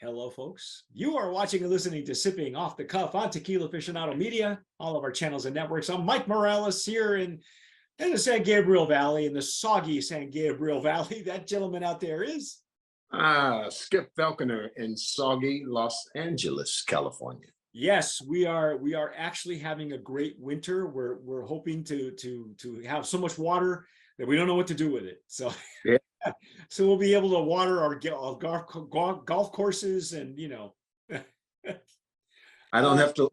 Hello, folks. You are watching and listening to Sipping Off the Cuff on Tequila Aficionado Media, all of our channels and networks. I'm Mike Morales here in the San Gabriel Valley, in the soggy San Gabriel Valley. That gentleman out there is... Skip Falconer in soggy Los Angeles, California. Yes, we are actually having a great winter. We're hoping to have so much water that we don't know what to do with it. So Yeah. so we'll be able to water our golf courses, and I don't have to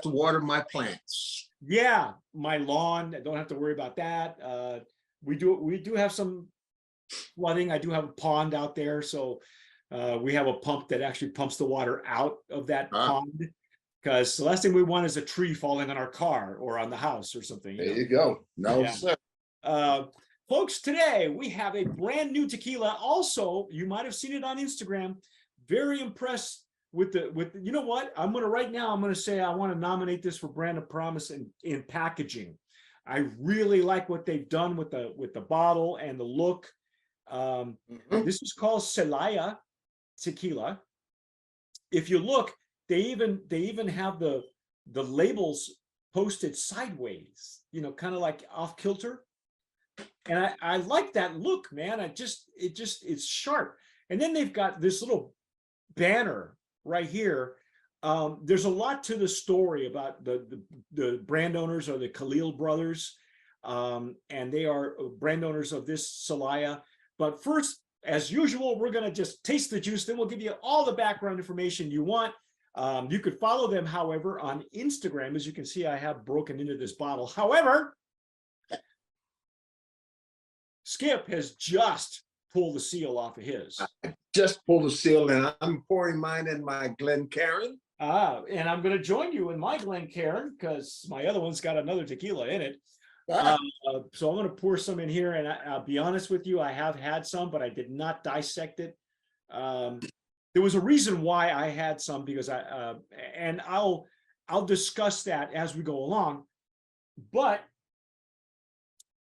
water my plants. yeah, my lawn. I don't have to worry about that. We do have some flooding. I do have a pond out there, so we have a pump that actually pumps the water out of that pond, because the last thing we want is a tree falling on our car or on the house or something. There you go. No, yeah. sir. Folks, today we have a brand new tequila. Also, you might have seen it on Instagram. Very impressed with you know what? I'm going to say I want to nominate this for brand of promise in packaging. I really like what they've done with the bottle and the look. This is called Celaya tequila. If you look, they even have the labels posted sideways, kind of like off kilter. And I like that look, man. It's sharp. And then they've got this little banner right here. There's a lot to the story about the brand owners are the Khalil brothers, and they are brand owners of this Celaya. But first, as usual, we're going to just taste the juice. Then we'll give you all the background information you want. You could follow them, however, on Instagram. As you can see, I have broken into this bottle. However, Skip has just pulled the seal off of his. I just pulled the seal, and I'm pouring mine in my Glencairn. And I'm going to join you in my Glencairn because my other one's got another tequila in it. So I'm going to pour some in here, and I'll be honest with you, I have had some, but I did not dissect it. There was a reason why I had some, because and I'll discuss that as we go along. But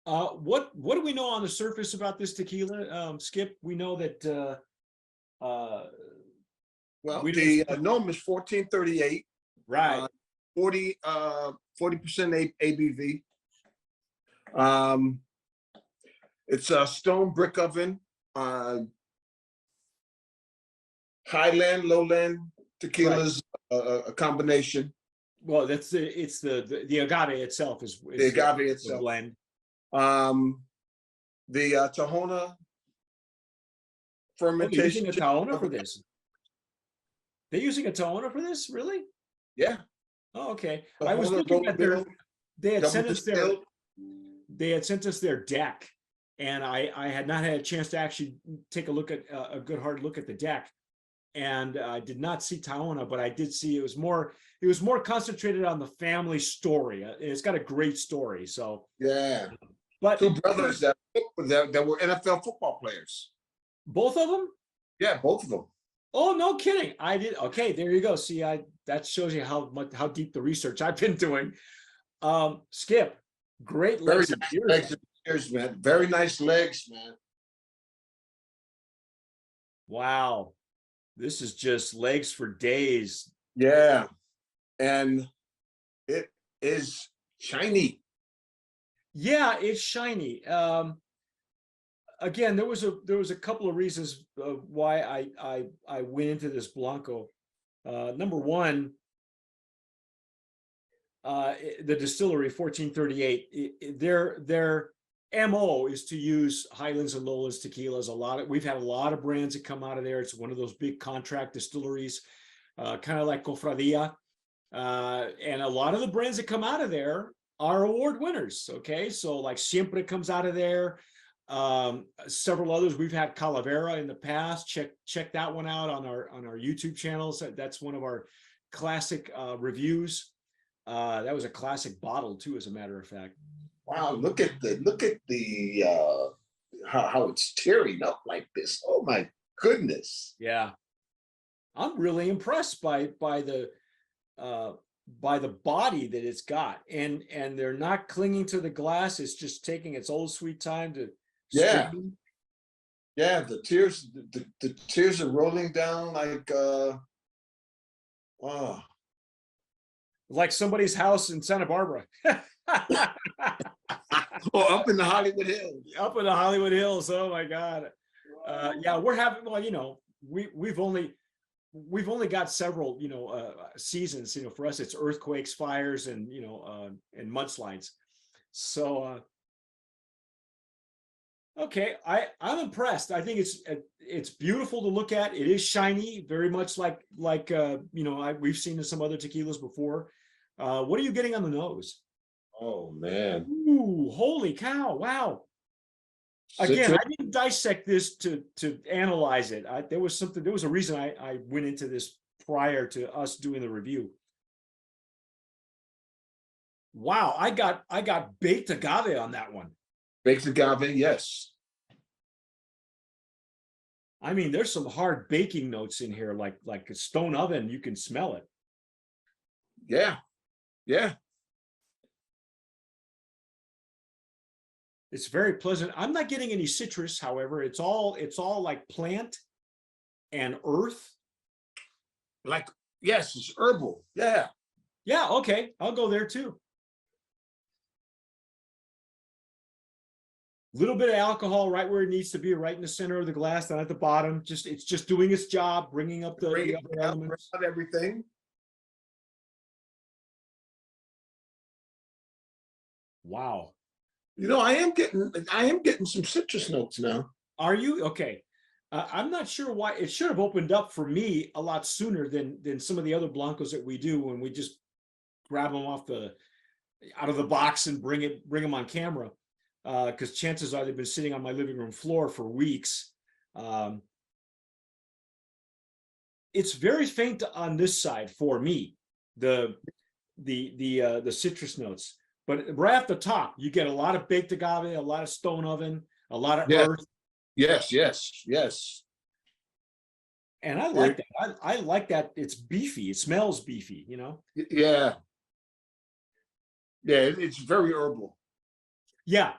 what do we know on the surface about this tequila, Skip? We know that the NOM is 1438, right? 40% ABV. It's a stone brick oven, highland, lowland tequilas, right. A combination. Well, it's the agave itself is the agave itself the blend. The Tahona fermentation. They're using a Tahona for this. They're using a Tahona for this, really? Yeah. Oh, okay. I was looking at they had sent us their deck, and I had not had a chance to actually take a look at a good hard look at the deck, and I did not see Tahona, but I did see it was more concentrated on the family story. It's got a great story. So yeah. But two brothers that were NFL football players. Both of them? Yeah, both of them. Oh, no kidding. I did. Okay, there you go. See, that shows you how deep the research I've been doing. Skip, great legs. Very nice legs and ears, man. Very nice legs, man. Wow. This is just legs for days. Yeah. And it is shiny. Yeah, it's shiny. Again, there was a couple of reasons why I went into this Blanco. Number one, the distillery 1438. Their MO is to use highlands and lowlands tequilas. We've had a lot of brands that come out of there. It's one of those big contract distilleries, kind of like Cofradia, and a lot of the brands that come out of there are award winners. Okay, so like Siempre comes out of there. Several others. We've had Calavera in the past. Check that one out on our YouTube channels. That's one of our classic reviews. That was a classic bottle too, as a matter of fact. Wow, look at the how it's tearing up like this. Oh my goodness. Yeah, I'm really impressed by the body that it's got, and they're not clinging to the glass. It's just taking its old sweet time to yeah. Yeah, the tears are rolling down like oh, Like somebody's house in Santa Barbara. oh, up in the Hollywood Hills. Up in the Hollywood Hills. Oh my God. Yeah, we're having, well, we've only got several, seasons. For us, it's earthquakes, fires, and and mudslides. So okay, I'm impressed. I think it's beautiful to look at. It is shiny, very much like we've seen in some other tequilas before. What are you getting on the nose? Oh man. Ooh, holy cow! Wow. Again, Citrus. I didn't dissect this to analyze it. There was a reason I went into this prior to us doing the review. Wow, I got baked agave on that one. Baked agave, yes. I mean, there's some hard baking notes in here, like a stone oven. You can smell it. Yeah, yeah. It's very pleasant. I'm not getting any citrus, however. It's all like plant and earth. Like, yes, it's herbal. Yeah. Yeah, okay, I'll go there too. Little bit of alcohol right where it needs to be, right in the center of the glass, down at the bottom. It's just doing its job, bringing up the other elements. Everything. Wow. I am getting some citrus notes now. Are you okay? I'm not sure why it should have opened up for me a lot sooner than some of the other blancos that we do when we just grab them out of the box and bring them on camera. Because chances are they've been sitting on my living room floor for weeks. It's very faint on this side for me, the citrus notes. But right off the top, you get a lot of baked agave, a lot of stone oven, a lot of earth. Yes. And I like that. I like that. It's beefy. It smells beefy, Yeah. Yeah, it's very herbal. Yeah.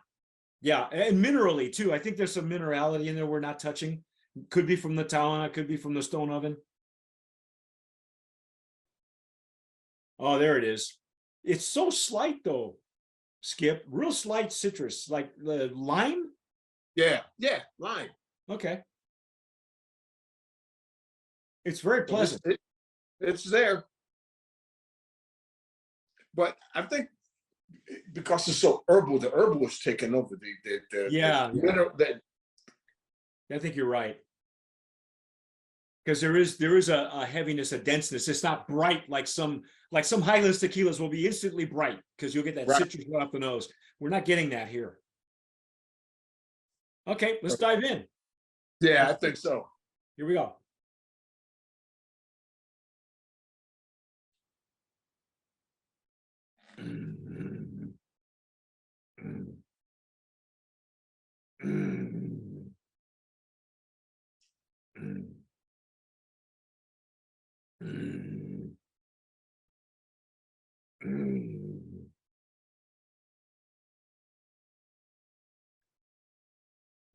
Yeah. And minerally too. I think there's some minerality in there we're not touching. Could be from the Tawana, could be from the stone oven. Oh, there it is. It's so slight though, Skip. Real slight citrus, like the lime. Yeah, lime. Okay. It's very pleasant. It's there. But I think because it's so herbal, the herbal is taking over Yeah. the I think you're right. Because there is a heaviness, a denseness. It's not bright like some Highlands tequilas will be instantly bright because you'll get that citrus right off the nose. We're not getting that here. Okay, let's dive in. Yeah, I think so. Here we go.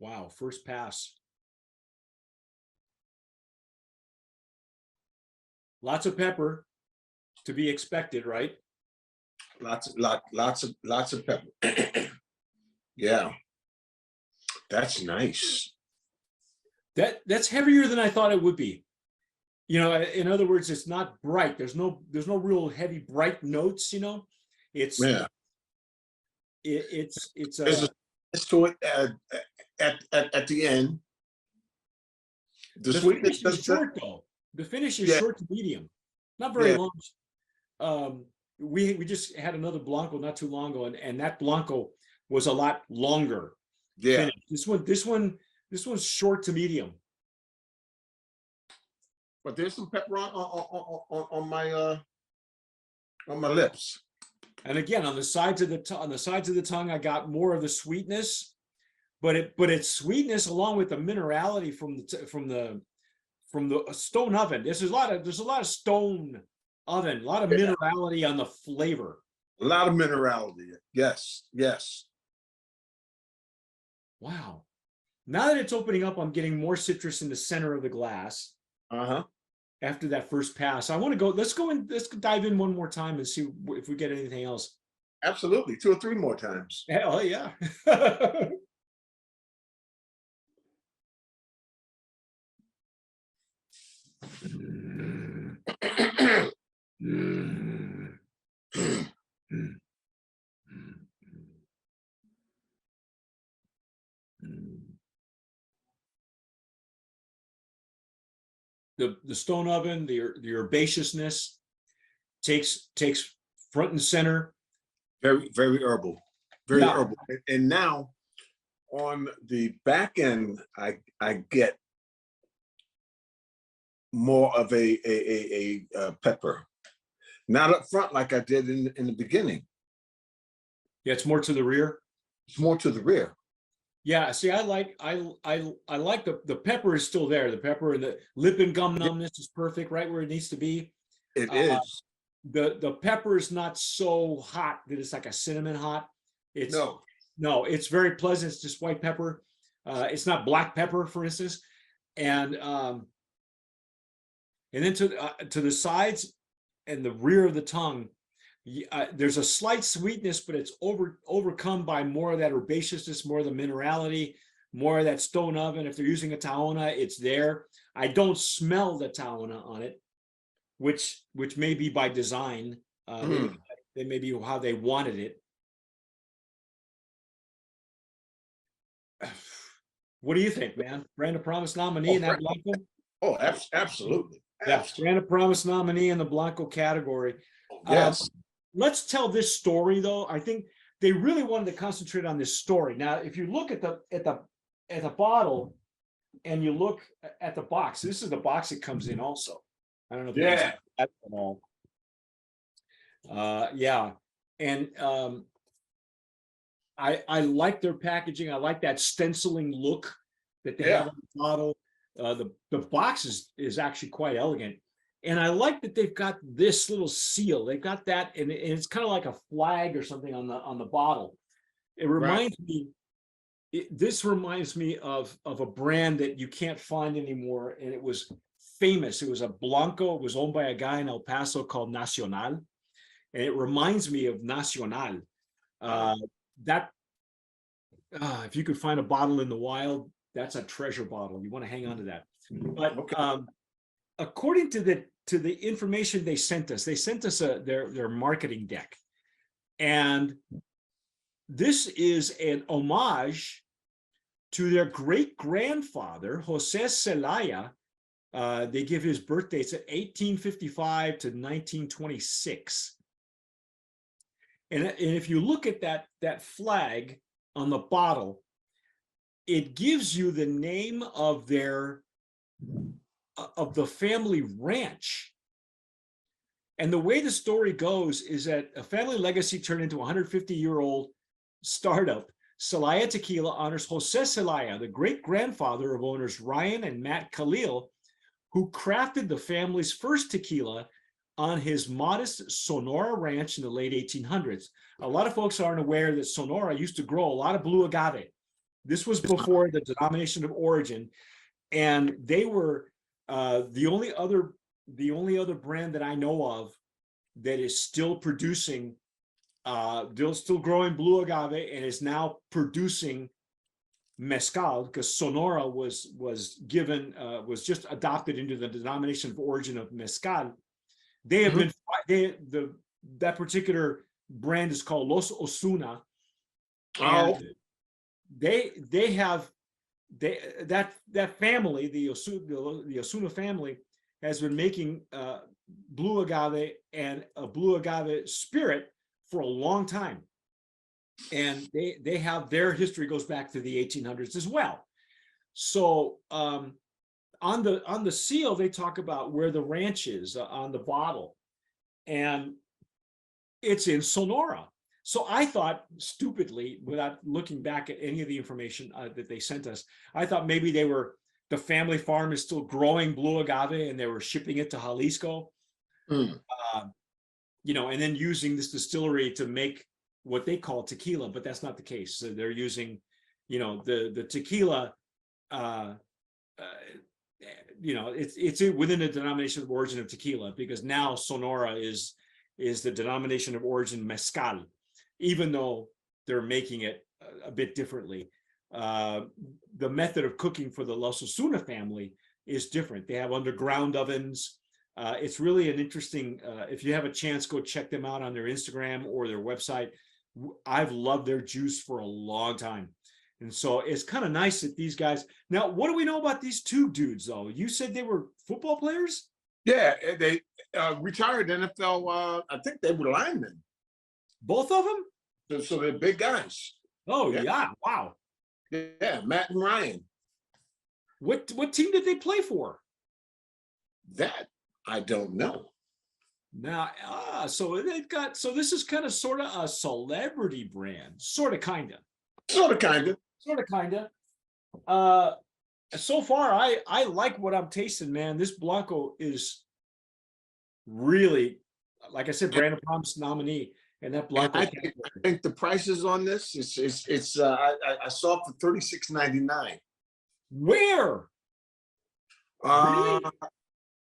Wow, first pass. Lots of pepper to be expected, right? Lots of pepper. Yeah. That's nice. That's heavier than I thought it would be. In other words, it's not bright. There's no real heavy bright notes. It's Yeah. It's There's a to it at the end. The finish is short though. The finish is short to medium, not very long. We just had another Blanco not too long ago, and that Blanco was a lot longer. Yeah. Finish. This one's short to medium. But there's some pepper on my lips. And again, on the sides of the tongue, I got more of the sweetness, but it's sweetness along with the minerality from the stone oven. There's a lot of stone oven, a lot of minerality on the flavor. A lot of minerality. Yes. Wow. Now that it's opening up, I'm getting more citrus in the center of the glass Uh-huh. after that first pass. I want to go. Let's go in. Let's dive in one more time and see if we get anything else. Absolutely. 2 or 3 more times. Hell yeah. The stone oven, the herbaceousness takes front and center. Very, very herbal. Very Yeah. herbal. And now on the back end, I get more of a pepper. Not up front like I did in the beginning. Yeah, it's more to the rear. It's more to the rear. Yeah, see, I like the pepper is still there. The pepper and the lip and gum numbness is perfect, right where it needs to be. It is. The pepper is not so hot that it's like a cinnamon hot. It's no, it's very pleasant. It's just white pepper. It's not black pepper, for instance, and then to the sides and the rear of the tongue, there's a slight sweetness, but it's overcome by more of that herbaceousness, more of the minerality, more of that stone oven. If they're using a tahona, it's there. I don't smell the tahona on it, which may be by design. They may be how they wanted it. What do you think, man? Brand of Promise nominee in that Blanco? Oh, absolutely. Yeah, Brand of Promise nominee in the Blanco category. Yes. Let's tell this story, though. I think they really wanted to concentrate on this story. Now, if you look at the bottle and you look at the box, this is the box it comes in also. I don't know if you can see that at all. Yeah. And I like their packaging. I like that stenciling look that they have on the bottle. The box is actually quite elegant. And I like that they've got this little seal. They've got that, and it's kind of like a flag or something on the bottle. It reminds me. This reminds me of a brand that you can't find anymore, and it was famous. It was a Blanco. It was owned by a guy in El Paso called Nacional, and it reminds me of Nacional. If you could find a bottle in the wild, that's a treasure bottle. You want to hang on to that. But according to the information they sent us their marketing deck, and this is an homage to their great grandfather Jose Celaya. They give his birth dates at 1855 to 1926, and if you look at that flag on the bottle, it gives you the name of the family ranch. And the way the story goes is that a family legacy turned into a 150-year-old startup. Celaya Tequila honors Jose Celaya, the great-grandfather of owners Ryan and Matt Khalil, who crafted the family's first tequila on his modest Sonora ranch in the late 1800s. A lot of folks aren't aware that Sonora used to grow a lot of blue agave. This was before the denomination of origin, and they were the only other brand that I know of that is still producing, still growing blue agave and is now producing mezcal, because Sonora was just adopted into the denomination of origin of mezcal. They have been that particular brand is called Los Osuna, and they have that family, the Osuna family, has been making blue agave and a blue agave spirit for a long time, and they have their history goes back to the 1800s as well. So on the seal, they talk about where the ranch is on the bottle, and it's in Sonora. So I thought, stupidly, without looking back at any of the information that they sent us, I thought maybe the family farm is still growing blue agave and they were shipping it to Jalisco, and then using this distillery to make what they call tequila, but that's not the case. So they're using, the tequila uh, uh, it's within the denomination of origin of tequila, because now Sonora is the denomination of origin mezcal, even though they're making it a bit differently. The method of cooking for the Los Osuna family is different. They have underground ovens. It's really an interesting, if you have a chance, go check them out on their Instagram or their website. I've loved their juice for a long time. And so it's kind of nice that these guys. Now, what do we know about these two dudes, though? You said they were football players? Yeah, they retired NFL. I think they were linemen. Both of them? So they're big guys. Oh, yeah. Wow. Yeah, Matt and Ryan. What team did they play for? That I don't know. Now, so they've got, so this is kind of sort of a celebrity brand, sort of, kind of. Sort of, kind of. Sort of, kind of. So far, I like what I'm tasting, man. This Blanco is really, like I said, Brand of Promise nominee, and that Blanco. I think the prices on this I saw it for $36.99. Where? Really?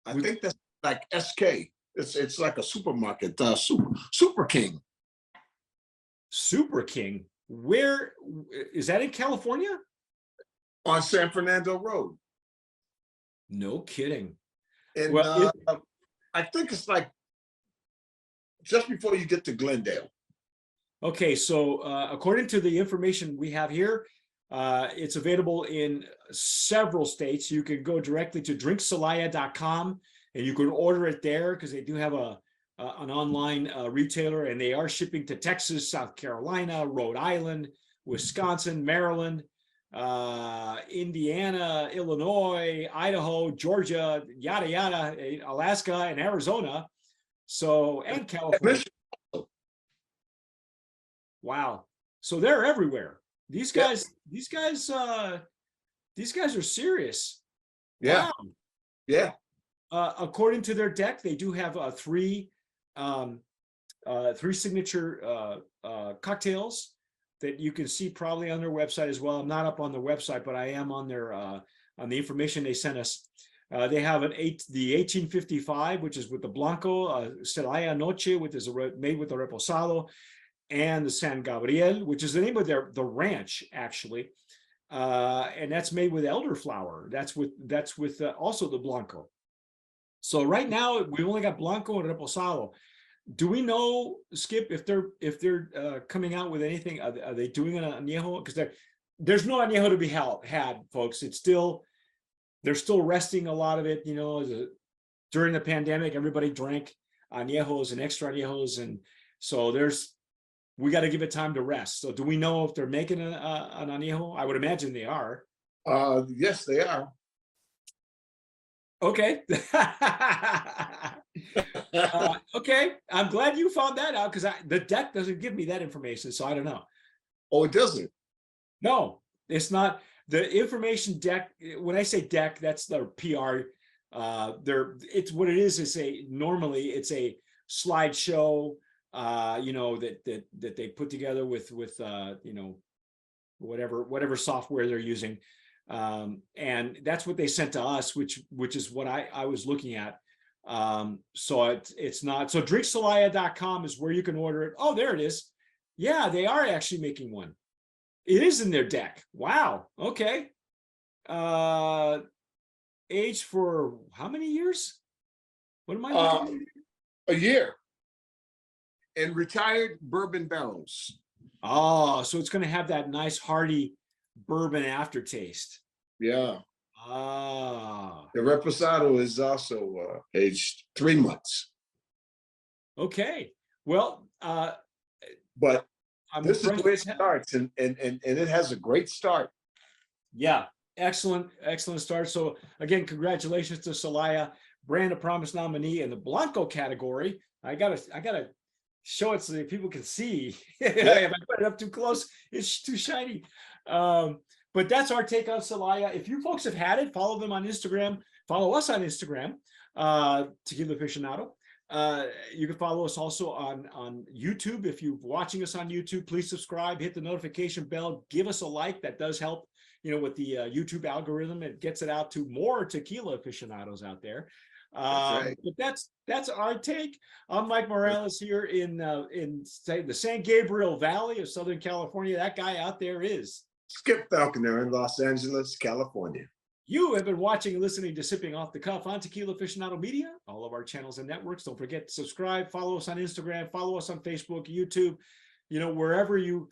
I think that's like SK. It's like a supermarket. Super King. Super King. Where is that, in California? On San Fernando Road. No kidding. And well, I think it's like just before you get to Glendale. Okay, so according to the information we have here, it's available in several states. You can go directly to drinkcelaya.com and you can order it there, because they do have an online retailer, and they are shipping to Texas, South Carolina, Rhode Island, Wisconsin, Maryland, Indiana, Illinois, Idaho, Georgia, yada yada, Alaska, and Arizona. So, and California. Wow. So they're everywhere. These guys are serious. Yeah. Wow. Yeah. According to their deck, they do have three signature cocktails that you can see probably on their website as well. I'm not up on the website, but I am on their on the information they sent us. They have the 1855, which is with the Blanco, Celaya Noche, which is made with the Reposado, and the San Gabriel, which is the name of the ranch, actually, and that's made with elderflower. That's with also the Blanco. So right now we've only got Blanco and Reposado. Do we know, Skip, if they're coming out with anything? Are they doing an añejo? Because there's no añejo to be had, folks. They're still resting a lot of it. During the pandemic, everybody drank añejos and extra añejos, and so we got to give it time to rest. So do we know if they're making an añejo? I would imagine they are. Yes, they are. Okay. Okay. I'm glad you found that out, because the deck doesn't give me that information, so I don't know. Oh, it doesn't? No, it's not. The information deck, when I say deck, that's the PR. It's what it is. Normally it's a slideshow, that they put together with whatever software they're using. And that's what they sent to us, which is what I was looking at. So it's not. So drinkcelaya.com is where you can order it. Oh, there it is. Yeah, they are actually making one. It is in their deck. Wow. Okay. Aged for how many years? What am I looking at? A year. In retired bourbon barrels. Oh, so it's going to have that nice hearty bourbon aftertaste. Yeah. Ah. The Reposado is also aged 3 months. Okay. Well, but this is the way it starts, and it has a great start. Yeah, excellent start. So again, congratulations to Celaya, Brand of Promise nominee in the Blanco category. I gotta show it so that people can see. If I put it up too close, it's too shiny. But that's our take on Celaya. If you folks have had it, follow them on Instagram. Follow us on Instagram, Tequila Aficionado. You can follow us also on YouTube. If you're watching us on YouTube, please subscribe, hit the notification bell, give us a like. That does help with the YouTube algorithm, it gets it out to more tequila aficionados out there. That's right. But that's our take. I'm Mike Morales here in say the San Gabriel Valley of Southern California. That guy out there is Skip Falconer in Los Angeles, California. You have been watching and listening to Sipping Off the Cuff on Tequila Aficionado Media, all of our channels and networks. Don't forget to subscribe, follow us on Instagram, follow us on Facebook, YouTube, wherever you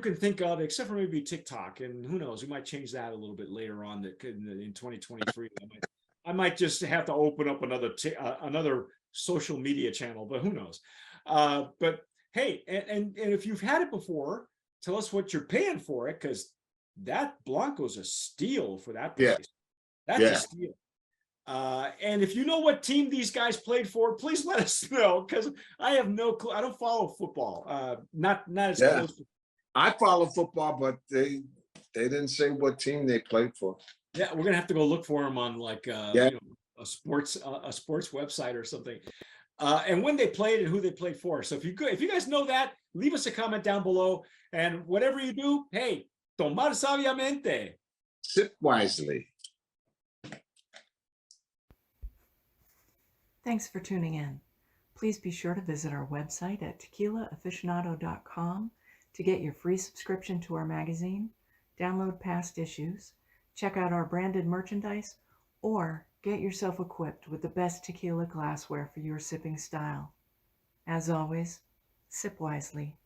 can think of, except for maybe TikTok. And who knows, we might change that a little bit later on in 2023. I might just have to open up another social media channel, but who knows? But hey, and if you've had it before, tell us what you're paying for it, because that Blanco's a steal for that price. Yeah. That's a steal. And if you know what team these guys played for, please let us know, because I have no clue. I don't follow football. Not as close to. I follow football, but they didn't say what team they played for. Yeah, we're gonna have to go look for them on like a sports website or something. And when they played and who they played for. So if you guys know that, leave us a comment down below. And whatever you do, hey, tomar sabiamente. Sip wisely. Thanks for tuning in. Please be sure to visit our website at tequilaaficionado.com to get your free subscription to our magazine, download past issues, check out our branded merchandise, or get yourself equipped with the best tequila glassware for your sipping style. As always, sip wisely.